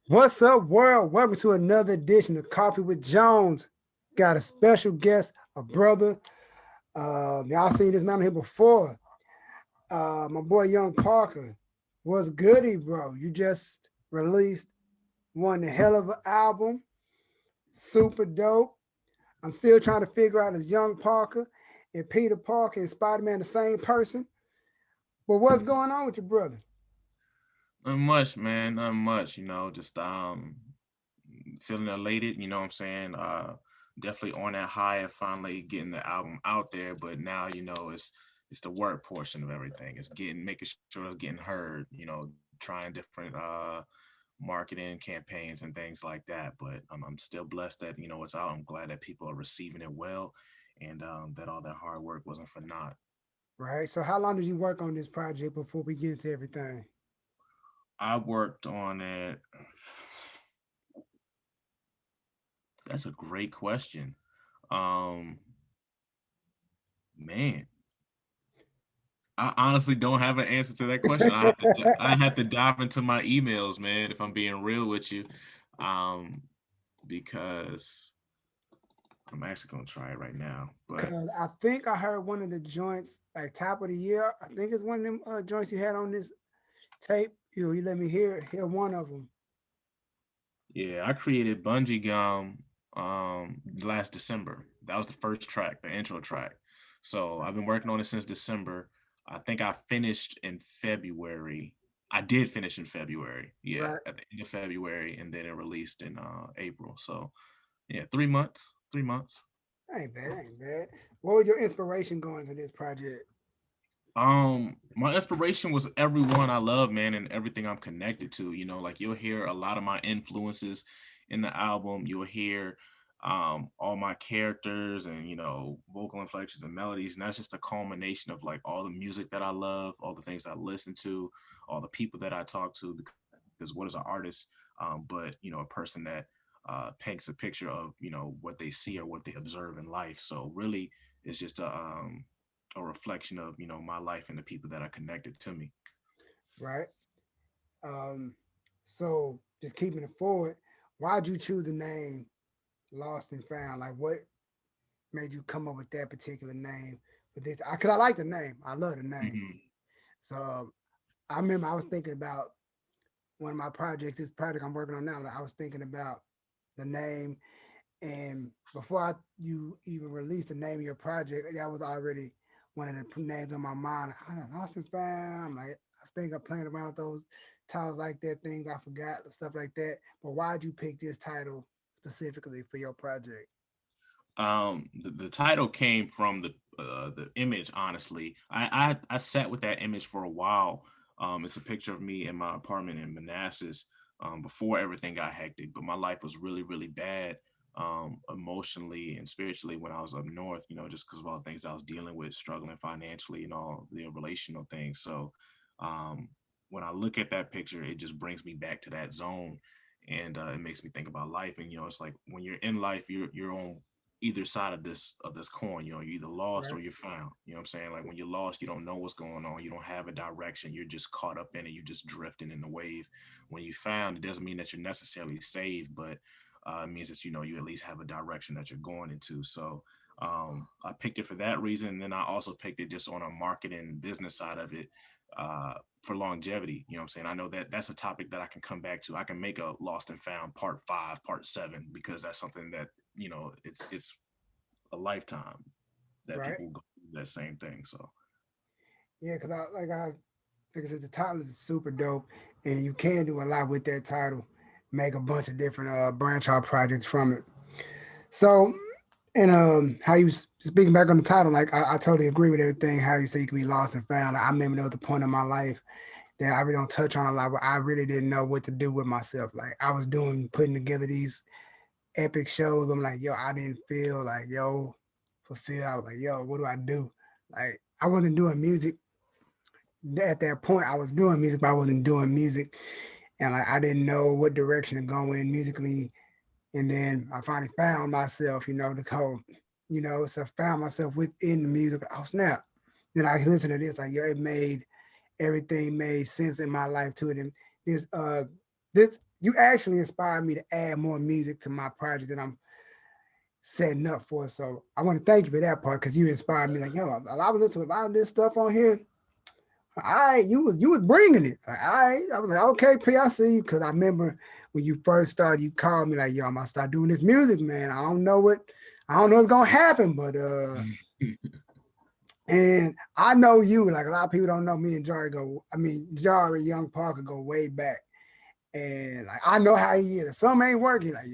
What's up, world? Welcome to another edition of Coffee with Jones. Got a special guest, a brother. Y'all seen this man here before. My boy Young Parker. What's goody, bro? You just released one hell of an album. Super dope. I'm still trying to figure out is Young Parker and Peter Parker and Spider-Man the same person. But what's going on with your brother? Not much, man. Not much. Just feeling elated. You know what I'm saying? Definitely on that high of finally getting the album out there. But now, it's the work portion of everything. It's making sure it's getting heard. Trying different marketing campaigns and things like that. But I'm still blessed that it's out. I'm glad that people are receiving it well, and that all that hard work wasn't for naught. Right. So how long did you work on this project before we get into everything? I worked on it. That's a great question. Um, Man, I honestly don't have an answer to that question. I have to dive into my emails, man, if I'm being real with you. Um, because I'm actually gonna try it right now. But Cause I think I heard one of the joints like top of the year. I think it's one of them joints you had on this tape. You let me hear one of them. yeah, I created Bungee Gum last December. That was the first track, the intro track. So I've been working on it since December. I think I finished in February. I did finish in February. Yeah, Right. at the end of February, and then it released in April. So yeah, 3 months. 3 months. Ain't bad, ain't bad. What was your inspiration going to this project? My inspiration was everyone I love, man, and everything I'm connected to. Like you'll hear a lot of my influences in the album. You'll hear all my characters and vocal inflections and melodies, and that's just a culmination of like all the music that I love, all the things I listen to, all the people that I talk to. Because what is an artist? But a person that paints a picture of what they see or what they observe in life. So really, it's just a reflection of my life and the people that are connected to me. Right. Um, so just keeping it forward, why'd you choose the name Lost and Found? Like what made you come up with that particular name for this? Cause I like the name. I love the name. Hmm. So I remember I was thinking about one of my projects, this project I'm working on now. Like, I was thinking about the name, and before you even released the name of your project, that was already one of the names on my mind. I lost and found. Like I think I playing around with those titles like that, things I forgot, stuff like that. But why'd you pick this title specifically for your project? The title came from the image. Honestly, I sat with that image for a while. It's a picture of me in my apartment in Manassas before everything got hectic, but my life was really really bad emotionally and spiritually when I was up north. Just because of all the things I was dealing with, struggling financially and all the relational things. So um, when I look at that picture, it just brings me back to that zone. And it makes me think about life, and it's like when you're in life, you're on either side of this coin. You're either lost Right, or you're found. You know what I'm saying? Like when you're lost, you don't know what's going on. You don't have a direction. You're just caught up in it. You're just drifting in the wave. When you found, it doesn't mean that you're necessarily saved, but it means that you at least have a direction that you're going into. So I picked it for that reason. And then I also picked it just on a marketing business side of it. For longevity, you know what I'm saying? I know that that's a topic that I can come back to. I can make a Lost and Found part 5, part 7, because that's something that it's a lifetime that right. people go through that same thing. So Yeah, because like I said, the title is super dope, and you can do a lot with that title. Make a bunch of different branch out projects from it. So, and how you speaking back on the title, like I totally agree with everything. How you say you can be lost and found. Like, I remember there was a point in my life that I really don't touch on a lot, where I really didn't know what to do with myself. Like I was putting together these epic shows. I'm like, yo, I didn't feel like fulfilled. I was like, yo, what do I do? Like I wasn't doing music at that point. I was doing music, but I wasn't doing music, and like I didn't know what direction to go in musically. And then I finally found myself, the code, so I found myself within the music. Oh snap! Then I listened to this, like everything made sense in my life to it. And this you actually inspired me to add more music to my project that I'm setting up for. So I want to thank you for that part because you inspired me. Like, yo, I was listening to a lot of this stuff on here. You was bringing it. I was like, okay, P, I see you. Because I remember when you first started, you called me like, yo, I'm gonna start doing this music, man. I don't know what's gonna happen, but and I know you. Like a lot of people don't know me and Jari go. I mean, Jari Young Parker go way back. And like I know how he is. If something ain't working, like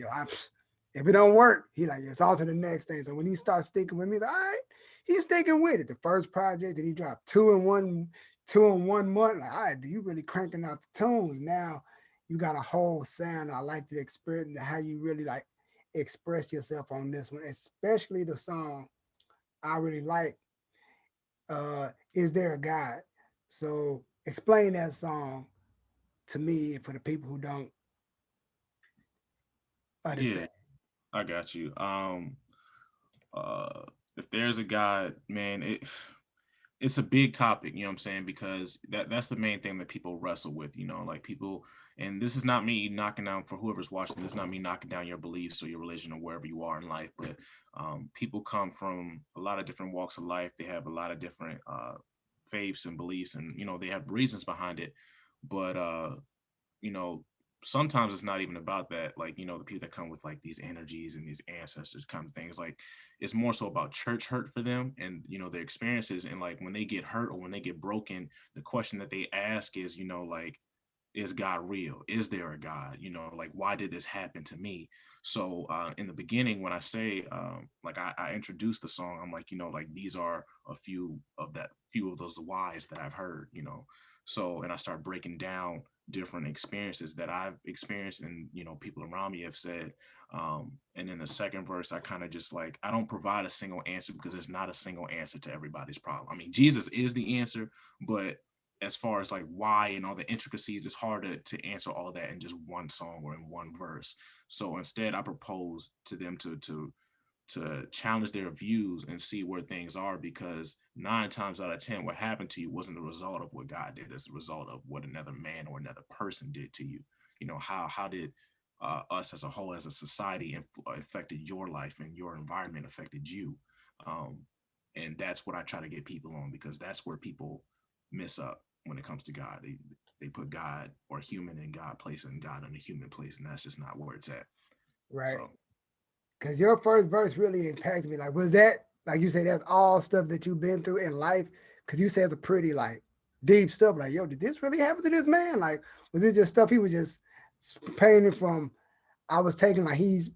if it don't work, he like it's on to the next thing. So when he starts sticking with me, like, all right, he's sticking with it. The first project that he dropped two in 1 month. Like, all right, do you really cranking out the tunes? Now you got a whole sound. I like the experience how you really like express yourself on this one, especially the song I really like. Is there a God? So explain that song to me and for the people who don't Yeah, understand. I got you. Uh, if there's a God, man, it's a big topic, you know what I'm saying? Because that's the main thing that people wrestle with, like people, and this is not me knocking down for whoever's watching, this is not me knocking down your beliefs or your religion or wherever you are in life, but people come from a lot of different walks of life. They have a lot of different faiths and beliefs, and they have reasons behind it. But you know, sometimes it's not even about that. Like, the people that come with like these energies and these ancestors kind of things, like it's more so about church hurt for them and their experiences. And like when they get hurt or when they get broken, the question that they ask is, like, is God real? Is there a God? Like, why did this happen to me? So in the beginning, when I say like I introduced the song, I'm like, like these are a few of those whys that I've heard. So, and I start breaking down different experiences that I've experienced and people around me have said. And in the second verse, I kind of just like I don't provide a single answer because there's not a single answer to everybody's problem. I mean, Jesus is the answer, but as far as like why and all the intricacies, it's hard to answer all that in just one song or in one verse. So instead, I propose to them to challenge their views and see where things are, because 9 times out of 10 what happened to you wasn't the result of what God did. It's the result of what another man or another person did to you. How did us as a whole, as a society, affected your life, and your environment affected you. um, and that's what I try to get people on, because that's where people mess up when it comes to God. They put God or human in God place and God in a human place, and that's just not where it's at. Right. So Because your first verse really impacted me. Like, was that, like you say, that's all stuff that you've been through in life? Because you said the pretty, like, deep stuff. Like, yo, did this really happen to this man? Like, was it just stuff he was just painting from? I was taking, like, he's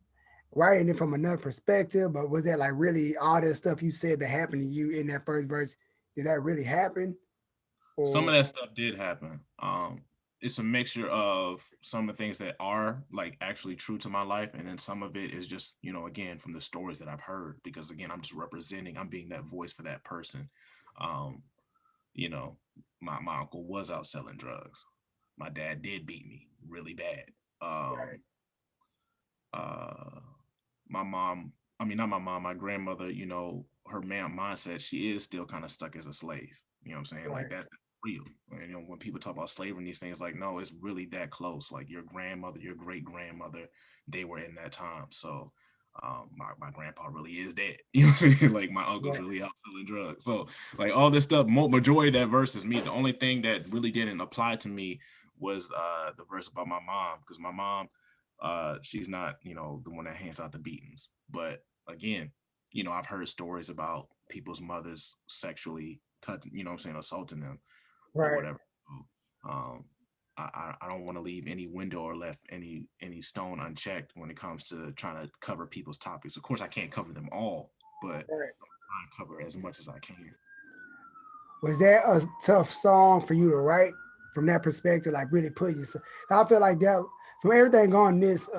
writing it from another perspective, but was that, like, really all that stuff you said that happened to you in that first verse? Did that really happen? some of Or, that stuff did happen. It's a mixture of some of the things that are like actually true to my life, and then some of it is just again from the stories that I've heard. Because again, I'm being that voice for that person. Um, you know, my uncle was out selling drugs. My dad did beat me really bad. right, Um, uh, my mom, I mean, not my mom, my grandmother, her mindset, she is still kind of stuck as a slave. You know what I'm saying? Like right, that real. And, when people talk about slavery and these things, like, no, it's really that close. Like your grandmother, your great grandmother, they were in that time. So my grandpa really is dead. You know what I'm saying? Like my uncle's right, really out selling drugs. So like all this stuff, majority of that verse is me. The only thing that really didn't apply to me was the verse about my mom, because my mom, she's not, the one that hands out the beatings. But again, I've heard stories about people's mothers sexually touching, I'm saying, assaulting them or right. whatever. So, I don't want to leave any window or left any stone unchecked when it comes to trying to cover people's topics. Of course, I can't cover them all, but Right. I'm trying to cover as much as I can. Was that a tough song for you to write from that perspective? Like really put yourself. I feel like that from everything on this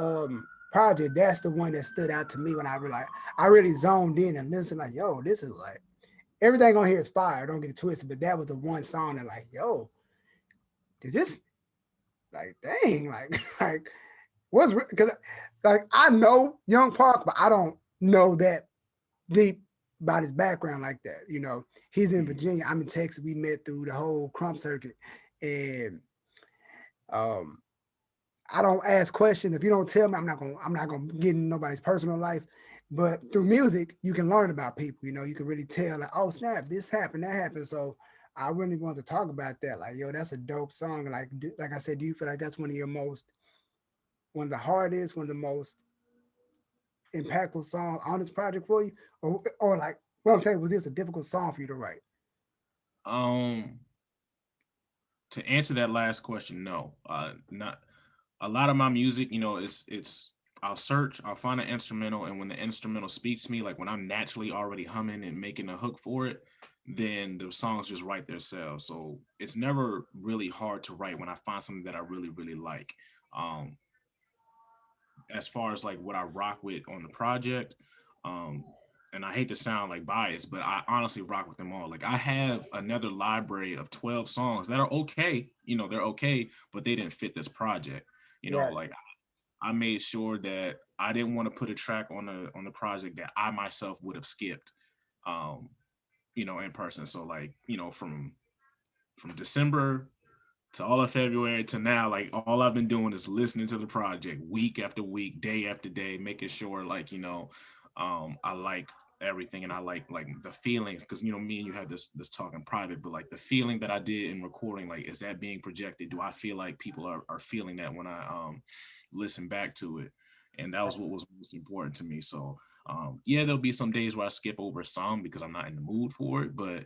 project, that's the one that stood out to me when I really zoned in and listened. Like, yo, this is like everything on here is fire. Don't get it twisted, but that was the one song that like, yo, did this like dang like like what's because like I know Young Park, but I don't know that deep about his background like that. He's in Mhm. Virginia. I'm in Texas. We met through the whole crump circuit, and um, I don't ask questions. If you don't tell me, I'm not gonna get in nobody's personal life. But through music, you can learn about people. You know, you can really tell like, oh snap, this happened, that happened. So I really want to talk about that. Like, yo, that's a dope song. Like I said, do you feel like that's one of the hardest, one of the most impactful songs on this project for you, or like what I'm saying, was this a difficult song for you to write? Um, to answer that last question, no, not a lot of my music. It's I'll search, I'll find an instrumental, and when the instrumental speaks to me, like when I'm naturally already humming and making a hook for it, then the songs just write themselves. So it's never really hard to write when I find something that I really really like. Um, as far as like what I rock with on the project. Um, and I hate to sound like biased, but I honestly rock with them all. Like I have another library of 12 songs that are okay, they're okay, but they didn't fit this project. Right. Like I made sure that I didn't want to put a track on the project that I myself would have skipped, um, in person. So like, from December to all of February to now, like all I've been doing is listening to the project week after week, day after day, making sure like, I like everything and I like the feelings because me and you had this talk in private, but like the feeling that I did in recording, like is that being projected? Do I feel like people are feeling that when I listen back to it? And that was what was most important to me. So yeah, there'll be some days where I skip over some because I'm not in the mood for it, but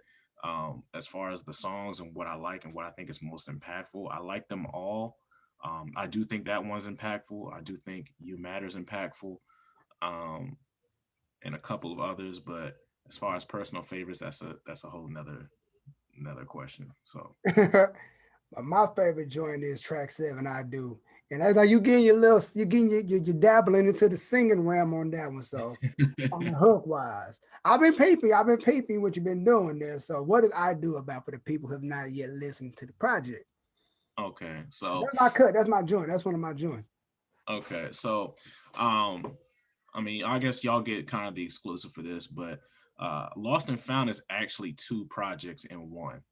as far as the songs and what I like and what I think is most impactful, I like them all. I do think that one's impactful. I do think You Matter's impactful, um, and a couple of others. But as far as personal favorites, that's a whole another question. So But my favorite joint is track seven. I do, and that's like you getting your little, you getting you dabbling into the singing realm on that one. So on the hook wise, I've been peeping what you've been doing there. So what did I do about for the people who have not yet listened to the project? okay, That's my cut. That's my joint. That's one of my joints. so um, I mean, I guess y'all get kind of the exclusive for this, but Lost and Found is actually two projects in one.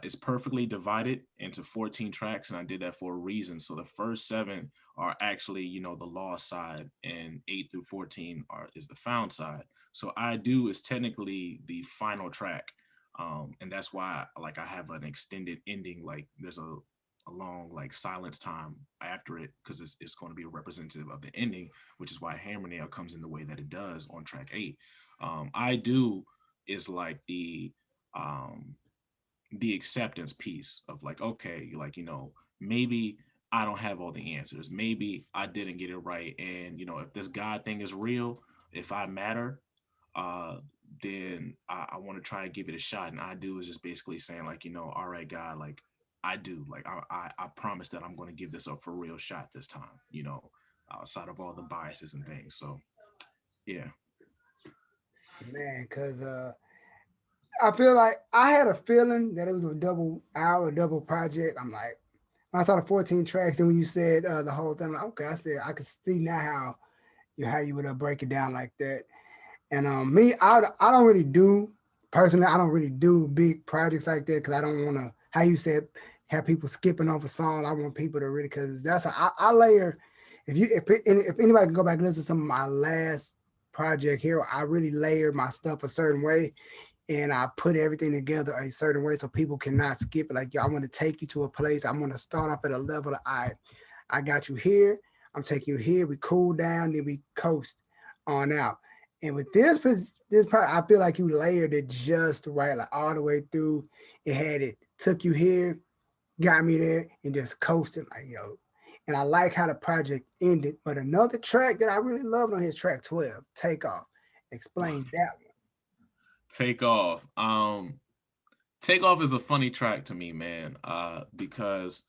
It's perfectly divided into 14 tracks, and I did that for a reason. So the first seven are actually, the Lost side, and 8 through 14 is the Found side. So I Do is technically the final track, and that's why like I have an extended ending. Like there's a long like silence time after it because it's going to be a representative of the ending, which is why Hammer Nail comes in the way that it does on track 8. I Do is like um, the acceptance piece of like, okay, like, maybe I don't have all the answers. Maybe I didn't get it right. And, if this God thing is real, if I matter, uh, then I want to try and give it a shot. And I Do is just basically saying, like, all right, God, like, I do. Like, I promise that I'm going to give this a for real shot this time, outside of all the biases and things. So, yeah. Man, cause I feel like I had a feeling that it was a double hour, double project. I'm like, when I saw the 14 tracks, and when you said the whole thing, I'm like, okay, I said I could see now how you would break it down like that. And me, I don't really do personally. I don't really do big projects like that because I don't want to. How you said, have people skipping off a song. I want people to really because I layer. If anybody can go back and listen to some of my last project here, I really layer my stuff a certain way and I put everything together a certain way so people cannot skip it. Like, yo, I want to take you to a place. I'm going to start off at a level of, I got you here. I'm taking you here. We cool down, then we coast on out. And with this part, I feel like you layered it just right, like all the way through. It took you here, got me there, and just coasted like yo. And I like how the project ended. But another track that I really loved on his track 12, Takeoff. Explain that Take Off. Take Off is a funny track to me, man, because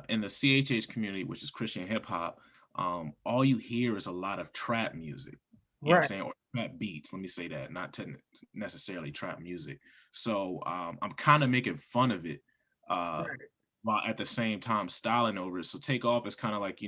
in the CHH community, which is Christian hip hop, all you hear is a lot of trap music. You know what I'm one. saying? Or trap beats. Let me say that, not necessarily trap music. So I'm kind of making fun of it, uh, Right. while at the same time styling over it. So Take Off is kind of like,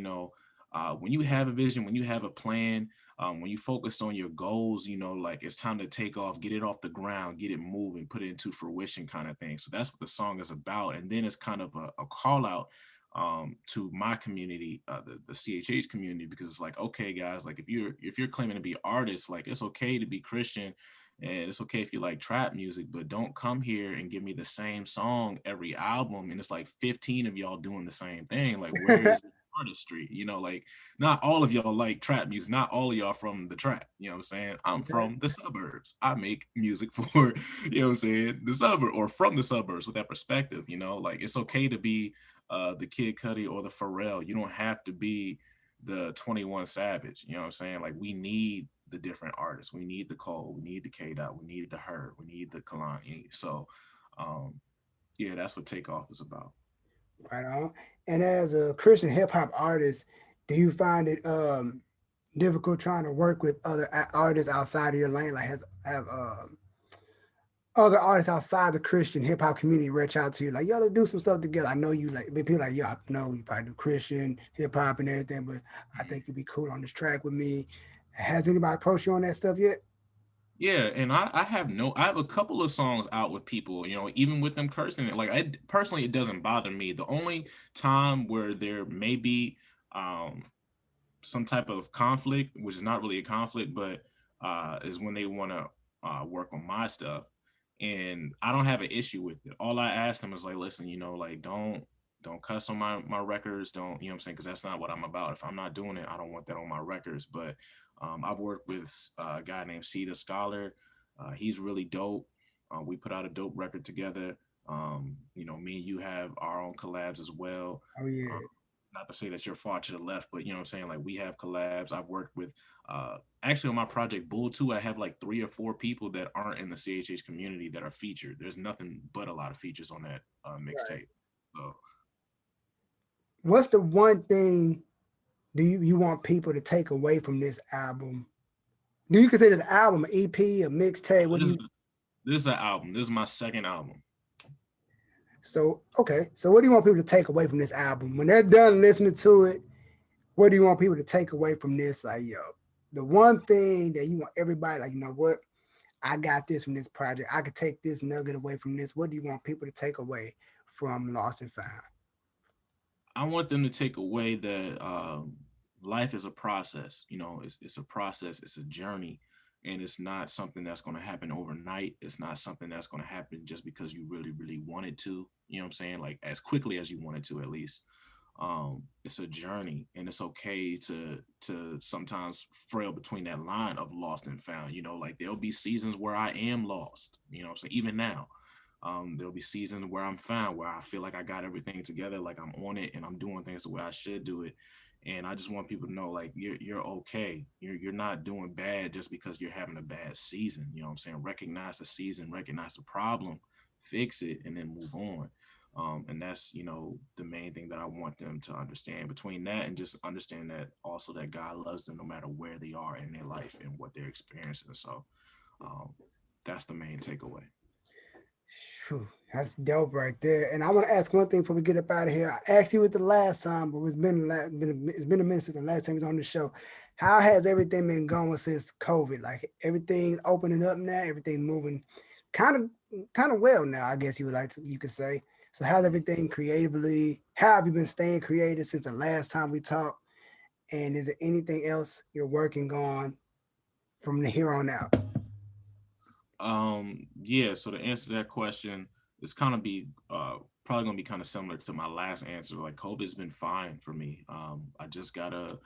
when you have a vision, when you have a plan, when you focused on your goals, like it's time to take off, get it off the ground, get it moving, put it into fruition kind of thing. So that's what the song is about. And then it's kind of a call out to my community, the CHH community, because it's like, okay, guys, like if you're claiming to be artists, like it's okay to be Christian, and it's okay if you like trap music, but don't come here and give me the same song every album, and it's like 15 of y'all doing the same thing. Like, where is the artistry? Like not all of y'all like trap music, not all of y'all from the trap. You know what I'm saying? I'm Okay. from the suburbs. I make music for, what I'm saying, the suburb or from the suburbs with that perspective. Like it's okay to be the Kid Cudi or the Pharrell. You don't have to be the 21 Savage. You know what I'm saying? Like we need the different artists. We need the Cole. We need the K Dot. We need the Her. We need the Kalani. So, um, yeah, that's what Takeoff is about. Right on. And as a Christian hip hop artist, do you find it difficult trying to work with other artists outside of your lane? Like have other artists outside the Christian hip hop community reach out to you, like, yo, let's do some stuff together. I know you like, but people like, yo, I know you probably do Christian hip hop and everything, but I Mhm. think you'd be cool on this track with me. Has anybody approached you on that stuff yet? Yeah, and I have a couple of songs out with people, even with them cursing. Like I personally, it doesn't bother me. The only time where there may be um some type of conflict, which is not really a conflict, but is when they want to work on my stuff, and I don't have an issue with it. All I ask them is like, listen, like don't cuss on my records. Don't, what I'm saying, because that's not what I'm about. If I'm not doing it, I don't want that on my records. But I've worked with a guy named C the Scholar. He's really dope. We put out a dope record together. Me and you have our own collabs as well. Oh Uh, yeah. Not to say that you're far to the left, but you know what I'm saying? Like we have collabs. I've worked with actually on my project Bull 2, I have like 3 or 4 people that aren't in the CHH community that are featured. There's nothing but a lot of features on that Right. mixtape. So What's the one thing do you want people to take away from this album? Do you consider this album an EP, a mixtape? What do this is you? this is an album. This is my second album. So okay, so what do you want people to take away from this album when they're done listening to it? What do you want people to take away from this? Like, yo, the one thing that you want everybody, like, you know what? I got this from this project. I could take this nugget away from this. What do you want people to take away from Lost and Found? I want them to take away that life is a process. It's a process. It's a journey, and it's not something that's going to happen overnight. It's not something that's going to happen just because you really, really wanted to. You know what I'm saying? Like as quickly as you wanted to, at least. It's a journey, and it's okay to sometimes frail between that line of lost and found. Like there'll be seasons where I am lost. So even now, there'll be seasons where I'm found, where I feel like I got everything together, like I'm on it and I'm doing things the way I should do it. And I just want people to know, like, you're okay. You're not doing bad just because you're having a bad season. You know what I'm saying? Recognize the season, recognize the problem, fix it, and then move on. And that's, the main thing that I want them to understand. Between that and just understand that also that God loves them no matter where they are in their life and what they're experiencing. So um, that's the main takeaway. Whew, that's dope right there. And I want to ask one thing before we get up out of here. I asked you it the last time, but it's been a minute since the last time he was on the show. How has everything been going since COVID? Like everything's opening up now, everything moving kind of kind of well now, I guess you could say. So how's everything creatively? How have you been staying creative since the last time we talked? And is there anything else you're working on from here on out? Yeah, so to answer that question, it's kind of be probably gonna be kind of similar to my last answer. Like COVID's been fine for me. I just got a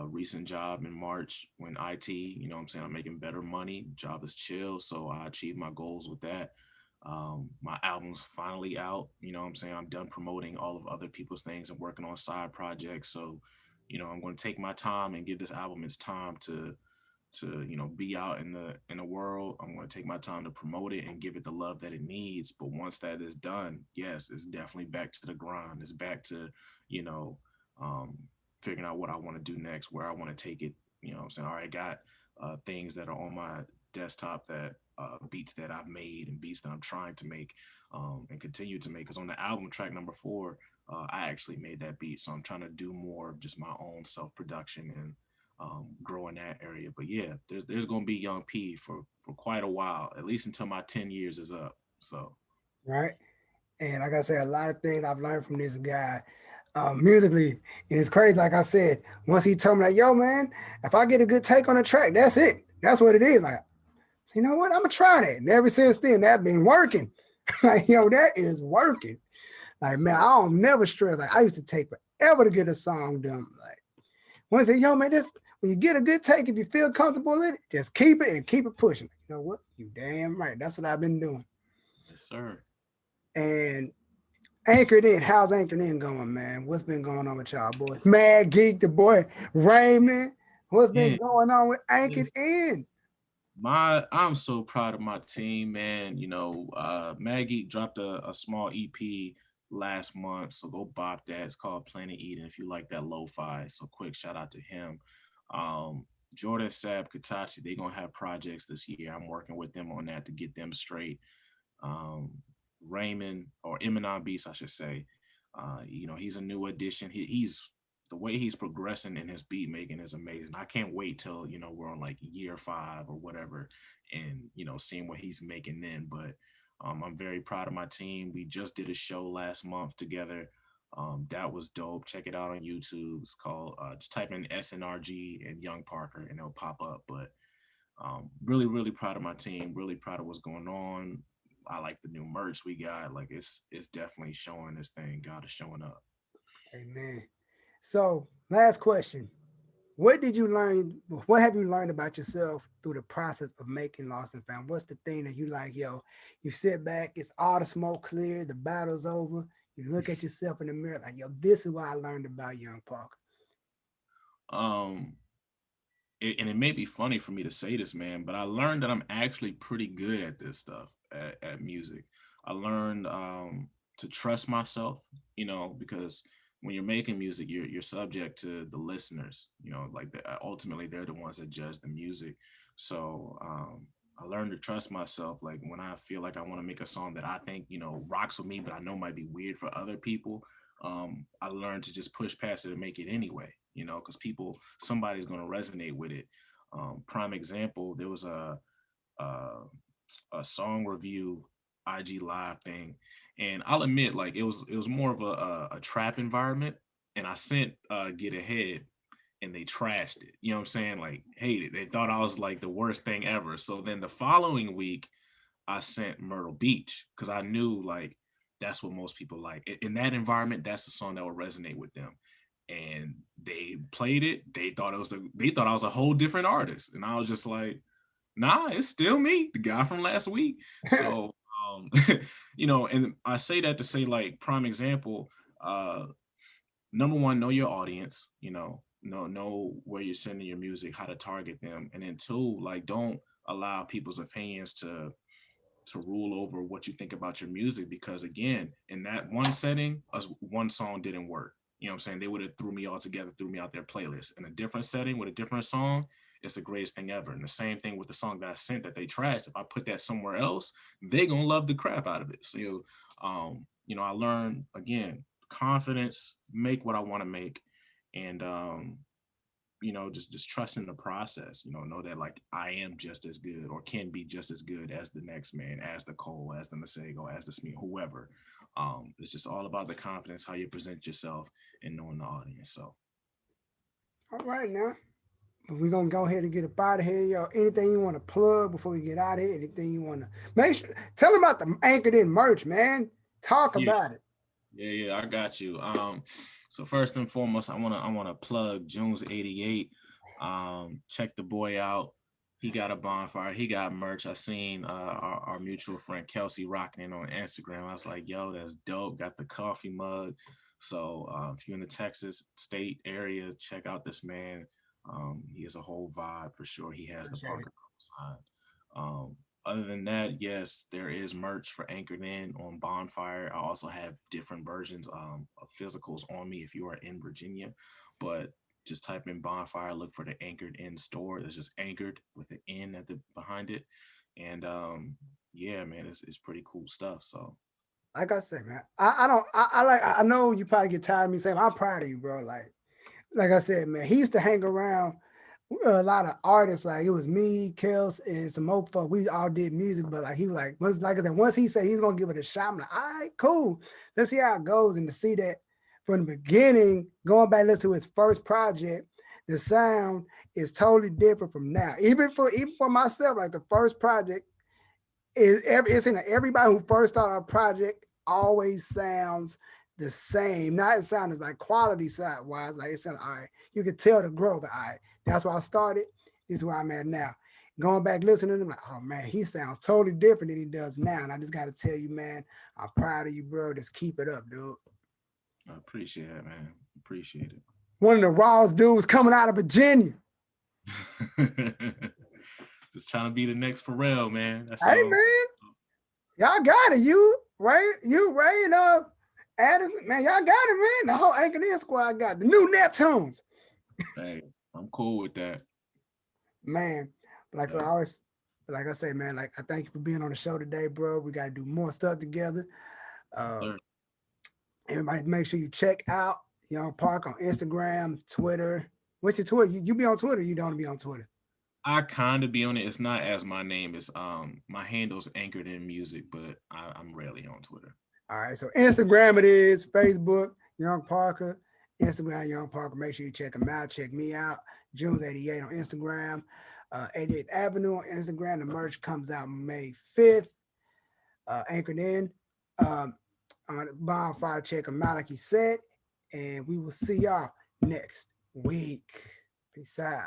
recent job in March when IT, what I'm saying, I'm making better money. Job is chill, so I achieved my goals with that. My album's finally out. What I'm saying, I'm done promoting all of other people's things and working on side projects. So, I'm going to take my time and give this album its time to be out in the world. I'm going to take my time to promote it and give it the love that it needs. But once that is done, yes, it's definitely back to the grind. It's back to you know um, figuring out what I want to do next, where I want to take it. What I'm saying, all right, got things that are on my desktop, that beats that I've made and beats that I'm trying to make and continue to make. Because on the album track number 4, I actually made that beat, so I'm trying to do more of just my own self production and grow in that area. But yeah, there's gonna be Young P for quite a while, at least until my 10 years is up. So Right. And like I said, a lot of things I've learned from this guy. musically, and it's crazy. Like I said, once he told me like, "Yo, man, if I get a good take on the track, that's it. That's what it is." Like, you know what? I'm gonna try that. And ever since then, that been working. Like, yo, that is working. Like, man, I don't never stress. Like, I used to take forever to get a song done. Like, once I say, yo, man, this when you get a good take, if you feel comfortable in it, just keep it and keep it pushing. You know what? You damn right. That's what I've been doing. Yes, sir. And Anchored In, how's Anchored In going, man? What's been going on with y'all boys? Mad Geek, the boy Raymond. What's been Yeah. going on with Yeah. Anchored In? I'm so proud of my team, man. Maggie dropped a small EP last month, so go bop that. It's called Planet Eden if you like that lo-fi. So quick shout out to him. Um, Jordan Sab Katachi, they gonna have projects this year. I'm working with them on that to get them straight. um, Raymond or Eminem Beast, I should say. He's a new addition. He's the way he's progressing in his beat making is amazing. I can't wait till we're on like year 5 or whatever, and seeing what he's making then. But I'm very proud of my team. We just did a show last month together. That was dope. Check it out on YouTube. It's called just type in SNRG and Young Parker and it'll pop up. But really, really proud of my team. Really proud of what's going on. I like the new merch we got. Like it's definitely showing this thing. God is showing up. Amen. So, last question. What did you learn? What have you learned about yourself through the process of making Lost and Found? What's the thing that you like, yo? You sit back, it's all the smoke clear, the battle's over. You look at yourself in the mirror, like, yo, this is what I learned about Young Parker. Um, and it may be funny for me to say this, man, but I learned that I'm actually pretty good at this stuff at music. I learned to trust myself, because when you're making music, you're subject to the listeners, ultimately they're the ones that judge the music. So I learned to trust myself. Like when I feel like I want to make a song that I think rocks with me, but I know might be weird for other people, I learned to just push past it and make it anyway, because somebody's going to resonate with it. Prime example, there was a, a song review IG live thing, and I'll admit, like it was more of a trap environment, and I sent Get Ahead, and they trashed it. You know what I'm saying? Like hated. They thought I was like the worst thing ever. So then the following week, I sent Myrtle Beach because I knew like that's what most people like. In that environment, that's the song that would resonate with them. And they played it. They thought I was a whole different artist. And I was just like, nah, it's still me, the guy from last week. So um, and I say that to say like prime example, number one, know your audience, know where you're sending your music, how to target them. And then two, like don't allow people's opinions to rule over what you think about your music because again in that one setting one song didn't work. You know what I'm saying? They would have threw me all together, threw me out their playlist. In a different setting with a different song, it's the greatest thing ever. And the same thing with the song that I sent that they trashed. If I put that somewhere else, they gonna love the crap out of it. So I learned again confidence, make what I want to make, and just trusting the process, know that like I am just as good or can be just as good as the next man, as the Cole, as the Masego, as the Smith, whoever. It's just all about the confidence, how you present yourself and knowing the audience. So All right, now. We're gonna go ahead and get up out of here, yo. Anything you want to plug before we get out of here? Anything you want to make sure tell them about the Anchored In merch, man. Talk yeah, about it. yeah, I got you. So first and foremost, I wanna plug Junes'88. Check the boy out. He got a bonfire. He got merch. I seen our mutual friend Kelsey rocking it on Instagram. I was like, yo, that's dope. Got the coffee mug. So if you're in the Texas state area, check out this man. He has a whole vibe for sure. He has the Appreciate it. Parker side. Other than that, yes, there is merch for Anchored In on Bonfire. I also have different versions of physicals on me if you are in Virginia. But just type in Bonfire, look for the Anchored In store. It's just anchored with an N at the behind it. And yeah, man, it's pretty cool stuff. So Like I said, man, I don't I like I know you probably get tired of me saying I'm proud of you, bro. Like I said, man, he used to hang around a lot of artists. Like it was me, Kels, and some more folk. We all did music, but like he was like I said, once he said he's gonna give it a shot, I'm like, all right, cool. Let's see how it goes. And to see that from the beginning, going back listen to his first project, the sound is totally different from now. Even for myself, like the first project it's in everybody who first started a project always sounds the same. Not it sounds like quality side wise, like it sounds all right. You can tell the growth. All right, that's where I started. This is where I'm at now. Going back listening to him, like, oh man, he sounds totally different than he does now. And I just got to tell you, man, I'm proud of you, bro. Just keep it up, dude. I appreciate it, man. Appreciate One of the rawest dudes coming out of Virginia. it. Just trying to be the next Pharrell, man. That's Hey all. man, y'all got it. Ray, and Addison, man, y'all got it, man. The whole Anchor In squad got the new Neptunes. Hey, I'm cool with that. Man, like I Yeah. always, like I say, man, like I thank you for being on the show today, bro. We got to do more stuff together. Uh, Sir. Everybody, make sure you check out Young Park on Instagram, Twitter. What's your Twitter? You be on Twitter? You don't be on Twitter? I kind of be on it. It's not as my name is my handle's anchored in music, but I'm rarely on Twitter. All right, so Instagram it is, Facebook, Young Parker, Instagram, Young Parker. Make sure you check him out. Check me out, Junes'88 on Instagram, 88th Avenue on Instagram. The merch comes out May 5th, anchored in. Um, on Bonfire, check him out, like he said. And we will see y'all next week. Peace out.